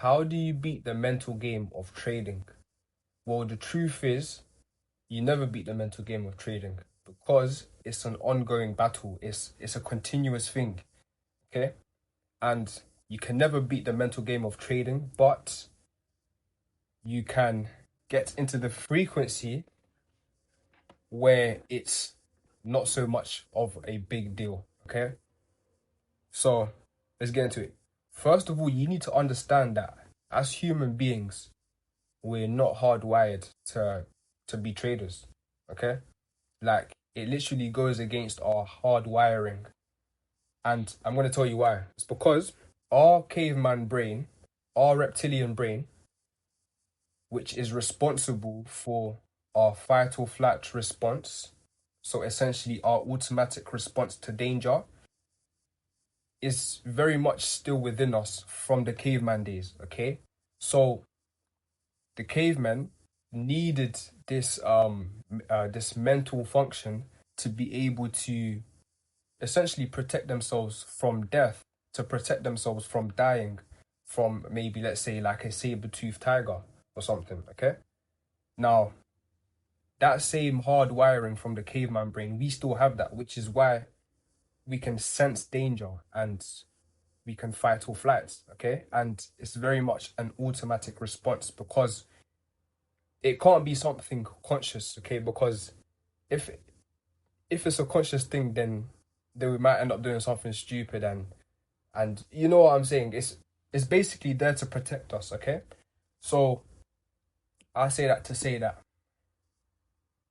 How do you beat the mental game of trading? Well, the truth is, you never beat the mental game of trading because it's an ongoing battle. It's a continuous thing, okay? And you can never beat the mental game of trading, but you can get into the frequency where it's not so much of a big deal, okay? So let's get into it. First of all, you need to understand that as human beings, we're not hardwired to be traders. Okay? Like it literally goes against our hard wiring. And I'm gonna tell you why. It's because our caveman brain, our reptilian brain, which is responsible for our fight or flight response, so essentially our automatic response to danger, is very much still within us from the caveman days, okay? So the cavemen needed this mental function to be able to essentially protect themselves from death, to protect themselves from dying from maybe let's say like a saber-toothed tiger or something, okay? Now, that same hard wiring from the caveman brain, we still have that, which is why we can sense danger and we can fight or flight, okay? And it's very much an automatic response because it can't be something conscious, okay? Because if if it's a conscious thing, then we might end up doing something stupid and you know what I'm saying? It's basically there to protect us, okay? So I say that to say that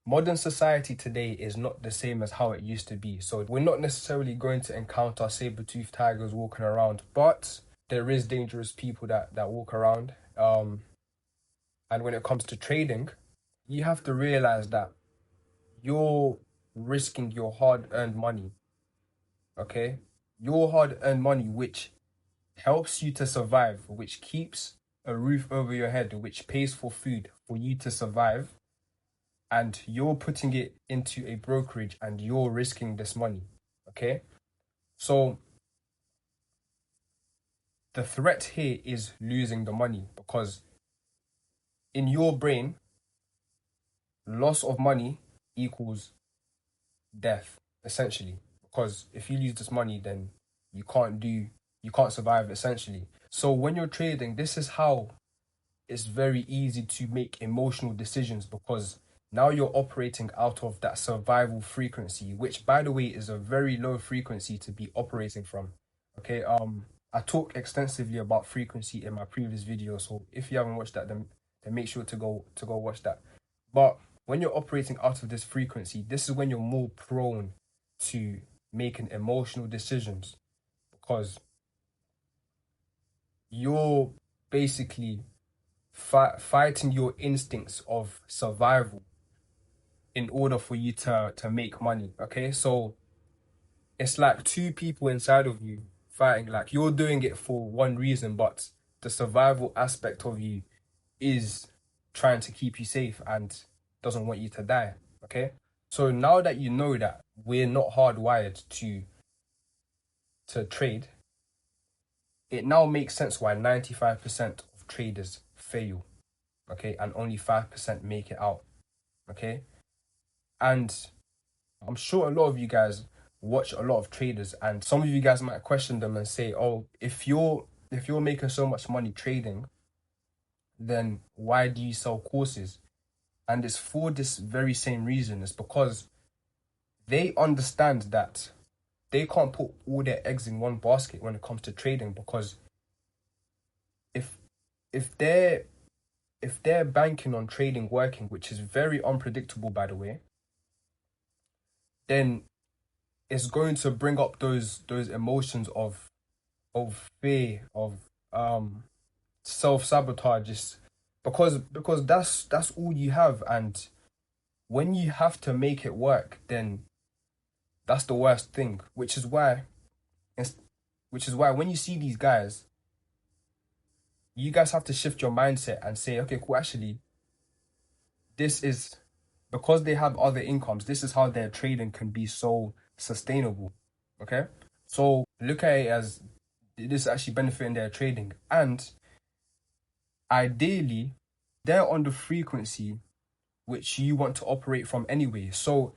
modern society today is not the same as how it used to be. So we're not necessarily going to encounter saber-toothed tigers walking around, but there is dangerous people that walk around. And when it comes to trading, you have to realize that you're risking your hard-earned money, okay? Your hard-earned money, which helps you to survive, which keeps a roof over your head, which pays for food for you to survive, and you're putting it into a brokerage and you're risking this money, okay? So the threat here is losing the money because in your brain, loss of money equals death, essentially. Because if you lose this money, then you can't do, you can't survive, essentially. So when you're trading, this is how it's very easy to make emotional decisions because now you're operating out of that survival frequency, which by the way is a very low frequency to be operating from. Okay, I talk extensively about frequency in my previous video, so if you haven't watched that, then make sure to go watch that. But when you're operating out of this frequency, this is when you're more prone to making emotional decisions because you're basically fighting your instincts of survival in order for you to make money. Okay, so it's like two people inside of you fighting. Like you're doing it for one reason, but the survival aspect of you is trying to keep you safe and doesn't want you to die. Okay, so now that you know that we're not hardwired to trade, it now makes sense why 95% of traders fail. Okay, and only 5% make it out. Okay, and I'm sure a lot of you guys watch a lot of traders, and some of you guys might question them and say, "Oh, if you're making so much money trading, then why do you sell courses?" And it's for this very same reason. It's because they understand that they can't put all their eggs in one basket when it comes to trading. Because if if they're if they're banking on trading working, which is very unpredictable, by the way, then it's going to bring up those emotions of fear, of um self-sabotage, just because that's all you have. And when you have to make it work, then that's the worst thing, it's, which is why when you see these guys, you guys have to shift your mindset and say, okay, cool, actually, this is because they have other incomes, this is how their trading can be so sustainable. Okay, so look at it as this is actually benefiting their trading. And ideally, they're on the frequency which you want to operate from anyway. So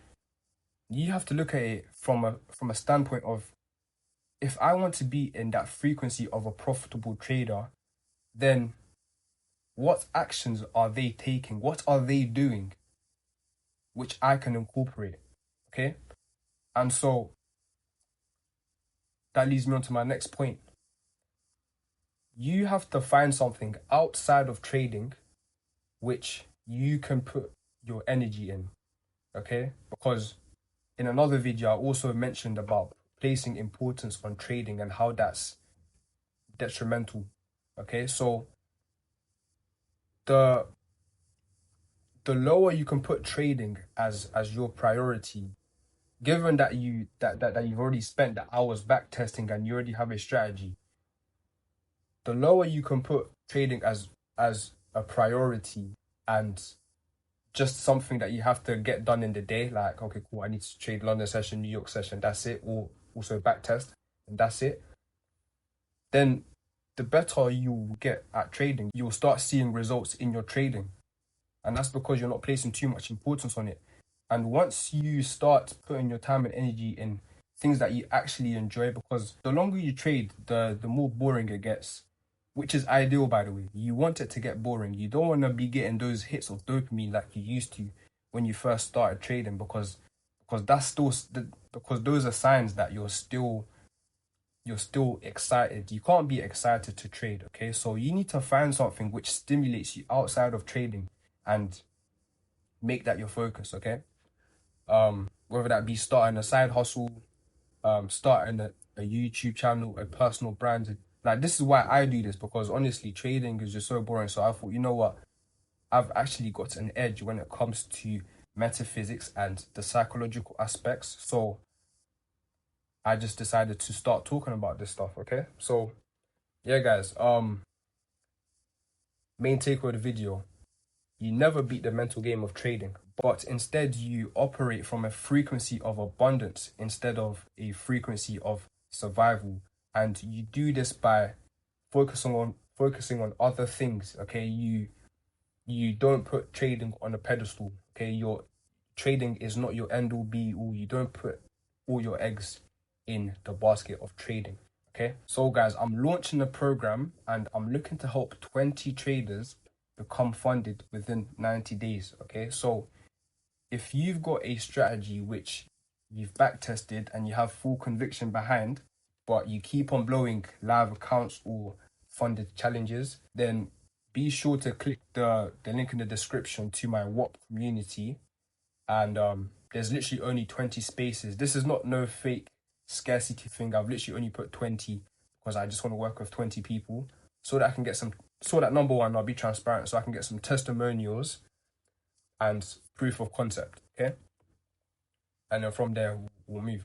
you have to look at it from a standpoint of, if I want to be in that frequency of a profitable trader, then what actions are they taking? What are they doing which I can incorporate? Okay? And so that leads me on to my next point. You have to find something outside of trading which you can put your energy in. Okay? Because in another video, I also mentioned about placing importance on trading and how that's detrimental. Okay? So the lower you can put trading as your priority, given that you've already spent the hours back testing and you already have a strategy, the lower you can put trading as a priority and just something that you have to get done in the day, like, okay, cool, I need to trade London session, New York session, that's it, or also back test, and that's it, then the better you get at trading, you'll start seeing results in your trading. And that's because you're not placing too much importance on it. And once you start putting your time and energy in things that you actually enjoy, because the longer you trade, the more boring it gets, which is ideal, by the way. You want it to get boring. You don't want to be getting those hits of dopamine like you used to when you first started trading, because that's still, because those are signs that you're still excited. You can't be excited to trade, okay? So you need to find something which stimulates you outside of trading and make that your focus, okay? Whether that be starting a side hustle, starting a YouTube channel, a personal brand. Like, this is why I do this, because honestly, trading is just so boring. So I thought, you know what? I've actually got an edge when it comes to metaphysics and the psychological aspects. So I just decided to start talking about this stuff, okay? So yeah, guys, main takeaway of the video: you never beat the mental game of trading, but instead you operate from a frequency of abundance instead of a frequency of survival. And you do this by focusing on other things, okay? You don't put trading on a pedestal, okay? Your trading is not your end all be all. You don't put all your eggs in the basket of trading, okay? So guys, I'm launching a program and I'm looking to help 20 traders become funded within 90 days, okay? So if you've got a strategy which you've back tested and you have full conviction behind, but you keep on blowing live accounts or funded challenges, then be sure to click the link in the description to my WAP community. And there's literally only 20 spaces. This is not no fake scarcity thing. I've literally only put 20 because I just want to work with 20 people so that I can get some, so that number one, I'll be transparent, so I can get some testimonials and proof of concept, okay? And then from there, we'll move.